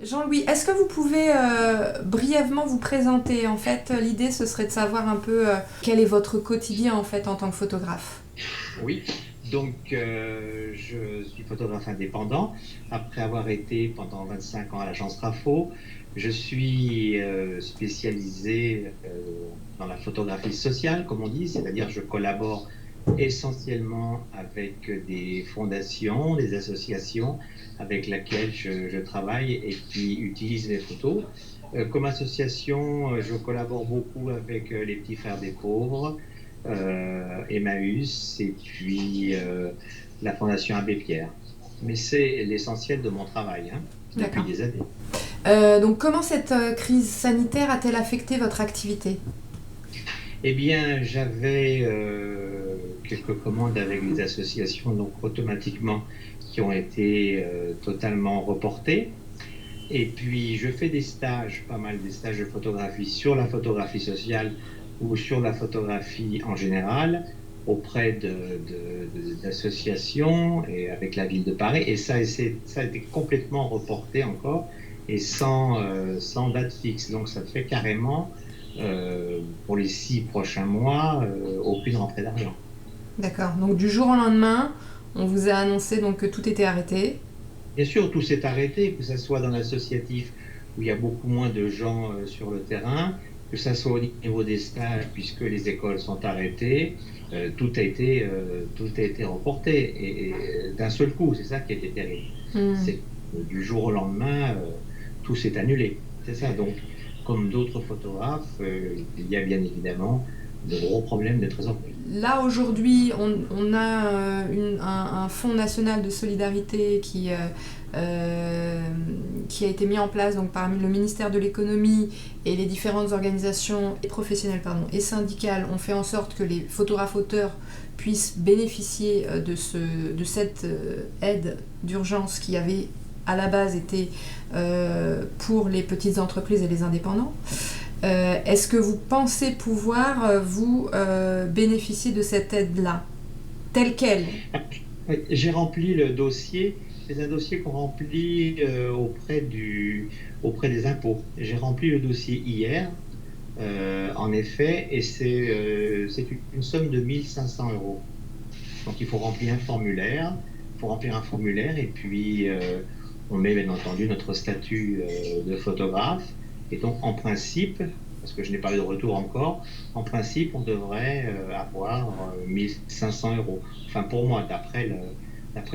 Jean-Louis, est-ce que vous pouvez brièvement vous présenter? En fait, l'idée, ce serait de savoir un peu quel est votre quotidien en fait en tant que photographe. Oui, je suis photographe indépendant. Après avoir été pendant 25 ans à l'agence Trafo, je suis spécialisé dans la photographie sociale, comme on dit, c'est-à-dire je collabore essentiellement avec des fondations, des associations avec lesquelles je travaille et qui utilisent mes photos. Comme association, je collabore beaucoup avec les Petits Frères des Pauvres, Emmaüs et puis la Fondation Abbé Pierre. Mais c'est l'essentiel de mon travail, hein, depuis D'accord. des années. Donc, comment cette crise sanitaire a-t-elle affecté votre activité? Eh bien, j'avais quelques commandes avec des associations, donc automatiquement, qui ont été totalement reportées. Et puis, je fais des stages, pas mal des stages de photographie sur la photographie sociale ou sur la photographie en général auprès d'associations et avec la ville de Paris. Et ça a été complètement reporté encore et sans date fixe. Donc, ça fait carrément, pour les 6 prochains mois, aucune rentrée d'argent. D'accord. Donc, du jour au lendemain, on vous a annoncé donc que tout était arrêté. Bien sûr, tout s'est arrêté, que ce soit dans l'associatif où il y a beaucoup moins de gens sur le terrain, que ce soit au niveau des stages puisque les écoles sont arrêtées, tout a été reporté et d'un seul coup, c'est ça qui a été terrible. Hmm. C'est du jour au lendemain, tout s'est annulé. C'est ça. Donc, comme d'autres photographes, il y a bien évidemment de gros problèmes de trésorerie. Là, aujourd'hui, on a un fonds national de solidarité qui a été mis en place donc, par le ministère de l'économie et les différentes organisations et professionnelles et syndicales ont fait en sorte que les photographes auteurs puissent bénéficier de cette aide d'urgence qui avait à la base été pour les petites entreprises et les indépendants. Est-ce que vous pensez pouvoir vous bénéficier de cette aide-là, telle qu'elle? Oui, j'ai rempli le dossier. C'est un dossier qu'on remplit auprès des impôts. J'ai rempli le dossier hier, en effet, et c'est une somme de 1500 euros. Donc il faut remplir un formulaire. Il faut remplir un formulaire et puis on met bien entendu notre statut de photographe. Et donc en principe, parce que je n'ai pas eu de retour encore, en principe on devrait avoir 1500 euros. Enfin pour moi, d'après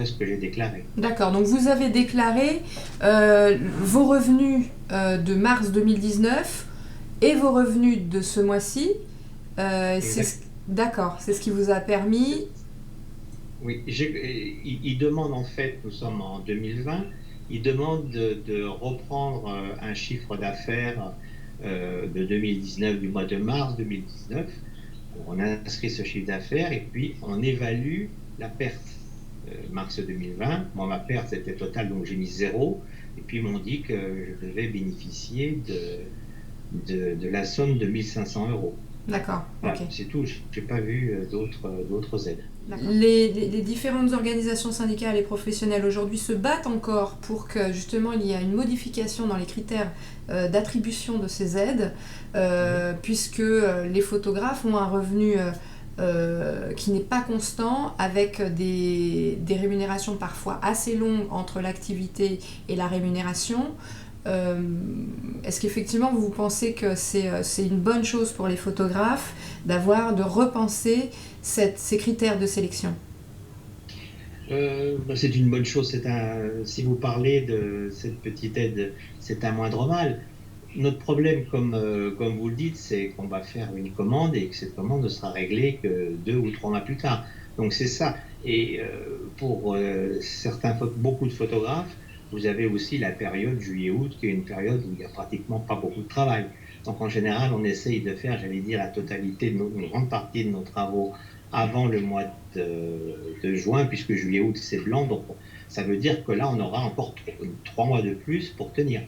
ce que j'ai déclaré. D'accord, donc vous avez déclaré vos revenus de mars 2019 et vos revenus de ce mois-ci. Exact. D'accord, c'est ce qui vous a permis. Oui, il demande en fait, nous sommes en 2020, il demande de reprendre un chiffre d'affaires de 2019, du mois de mars 2019. On inscrit ce chiffre d'affaires et puis on évalue la perte. Mars 2020, moi ma perte c'était totale, donc j'ai mis zéro, et puis ils m'ont dit que je devais bénéficier de la somme de 1500 euros. D'accord, ok. Voilà, c'est tout, je n'ai pas vu d'autres aides. Les différentes organisations syndicales et professionnelles aujourd'hui se battent encore pour que justement il y ait une modification dans les critères d'attribution de ces aides, puisque les photographes ont un revenu qui n'est pas constant, avec des rémunérations parfois assez longues entre l'activité et la rémunération. Est-ce qu'effectivement vous pensez que c'est une bonne chose pour les photographes de repenser ces critères de sélection? C'est une bonne chose. Si vous parlez de cette petite aide, c'est un moindre mal. Notre problème, comme vous le dites, c'est qu'on va faire une commande et que cette commande ne sera réglée que 2 ou 3 mois plus tard. Donc c'est ça. Et pour beaucoup de photographes, vous avez aussi la période juillet-août, qui est une période où il n'y a pratiquement pas beaucoup de travail. Donc en général, on essaye de faire, j'allais dire, la totalité une grande partie de nos travaux avant le mois de juin, puisque juillet-août c'est blanc. Donc ça veut dire que là, on aura encore 3 mois de plus pour tenir.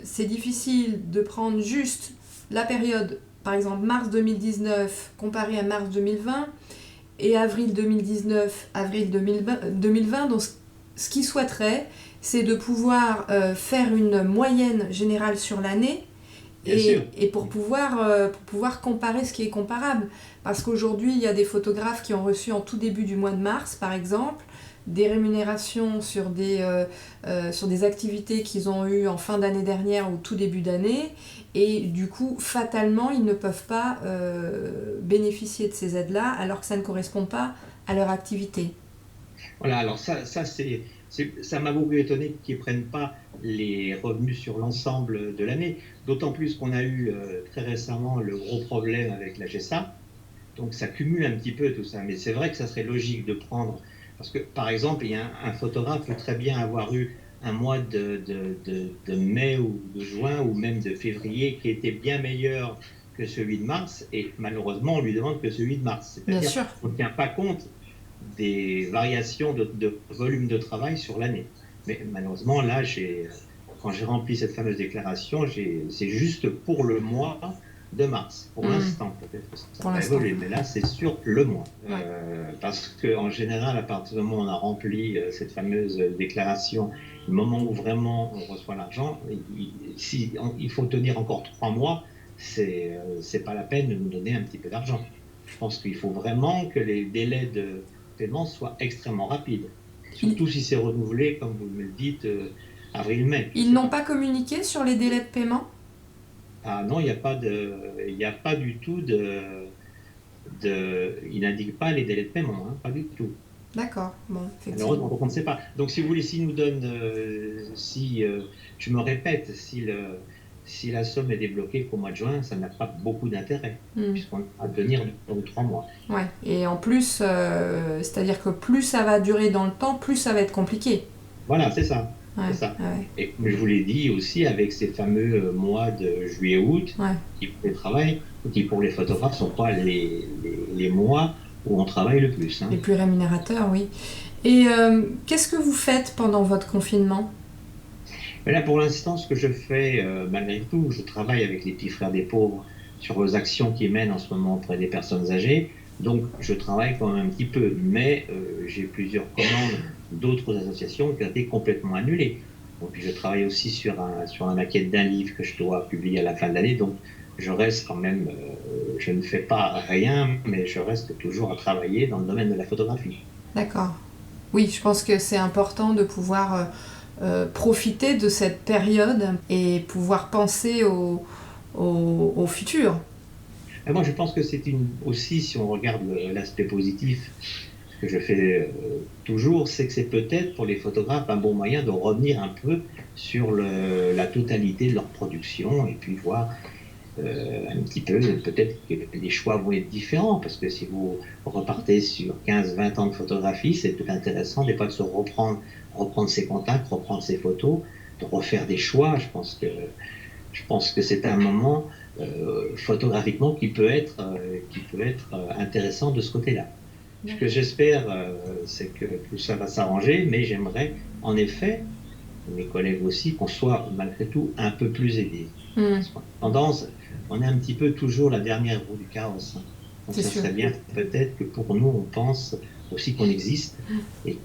C'est difficile de prendre juste la période, par exemple mars 2019 comparé à mars 2020 et avril 2019, avril 2020. Donc ce qu'ils souhaiteraient, c'est de pouvoir faire une moyenne générale sur l'année et pour pouvoir comparer ce qui est comparable. Parce qu'aujourd'hui, il y a des photographes qui ont reçu en tout début du mois de mars, par exemple, des rémunérations sur des activités qu'ils ont eues en fin d'année dernière ou tout début d'année. Et du coup, fatalement, ils ne peuvent pas bénéficier de ces aides-là alors que ça ne correspond pas à leur activité. Voilà, alors ça m'a beaucoup étonné qu'ils ne prennent pas les revenus sur l'ensemble de l'année, d'autant plus qu'on a eu très récemment le gros problème avec la GESA, donc ça cumule un petit peu tout ça, mais c'est vrai que ça serait logique de prendre, parce que par exemple, il y a un photographe peut très bien avoir eu un mois de mai ou de juin ou même de février qui était bien meilleur que celui de mars, et malheureusement on lui demande que celui de mars, c'est-à-dire qu'on ne tient pas compte des variations de volume de travail sur l'année. Mais malheureusement, là, quand j'ai rempli cette fameuse déclaration, c'est juste pour le mois de mars. Pour l'instant, peut-être que ça va évoluer, mais là, c'est sur le mois. Ouais. Parce qu'en général, à partir du moment où on a rempli cette fameuse déclaration, le moment où vraiment on reçoit l'argent, il faut tenir encore 3 mois, c'est pas la peine de nous donner un petit peu d'argent. Je pense qu'il faut vraiment que les délais de paiement soit extrêmement rapide. Surtout si c'est renouvelé, comme vous me le dites, avril-mai. Ils n'ont pas communiqué sur les délais de paiement ? Ah non, il n'y a pas du tout ils n'indiquent pas les délais de paiement, hein, pas du tout. D'accord, bon, effectivement. Alors, donc on ne sait pas. Donc si vous voulez, s'ils nous donnent, je me répète, si la somme est débloquée qu'au mois de juin, ça n'a pas beaucoup d'intérêt, puisqu'on va tenir dans 3 mois. Ouais, et en plus, c'est-à-dire que plus ça va durer dans le temps, plus ça va être compliqué. Voilà, c'est ça. Ouais, c'est ça. Ouais. Et comme je vous l'ai dit aussi, avec ces fameux mois de juillet-août, qui pour les travail, qui pour les photographes ne sont pas les mois où on travaille le plus. Hein. Les plus rémunérateurs, oui. Et qu'est-ce que vous faites pendant votre confinement ? Mais là, pour l'instant, ce que je fais, malgré tout, je travaille avec les petits frères des pauvres sur vos actions qu'ils mènent en ce moment auprès des personnes âgées. Donc, je travaille quand même un petit peu, mais j'ai plusieurs commandes d'autres associations qui ont été complètement annulées. Donc, puis je travaille aussi sur la maquette d'un livre que je dois publier à la fin de l'année. Donc, je reste quand même, je ne fais pas rien, mais je reste toujours à travailler dans le domaine de la photographie. D'accord. Oui, je pense que c'est important de pouvoir profiter de cette période et pouvoir penser au futur. Et moi, je pense que c'est aussi, si on regarde l'aspect positif, ce que je fais toujours, c'est que c'est peut-être pour les photographes un bon moyen de revenir un peu sur la totalité de leur production et puis voir un petit peu, peut-être que les choix vont être différents, parce que si vous repartez sur 15-20 ans de photographie, c'est tout intéressant des fois de se reprendre ses contacts, reprendre ses photos, de refaire des choix. Je pense que c'est un moment photographiquement qui peut être intéressant de ce côté-là. Ce que j'espère, c'est que tout ça va s'arranger, mais j'aimerais en effet, mes collègues aussi, qu'on soit malgré tout un peu plus aidés. Parce qu'on a tendance, on est un petit peu toujours la dernière roue du carrosse. Donc ça serait bien peut-être que pour nous, on pense aussi qu'on existe et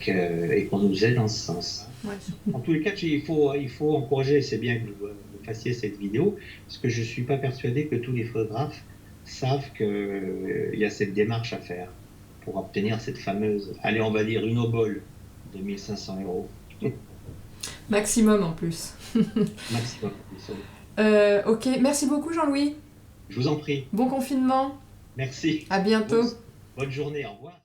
qu'on nous aide en ce sens. Ouais. En tous les cas, il faut encourager, c'est bien que vous fassiez cette vidéo, parce que je ne suis pas persuadé que tous les photographes savent qu'il y a cette démarche à faire pour obtenir cette fameuse, allez, on va dire une obole de 1 500 €. Maximum en plus. Maximum en plus. Ok, merci beaucoup Jean-Louis. Je vous en prie. Bon confinement. Merci. À bientôt. Bonne journée, au revoir.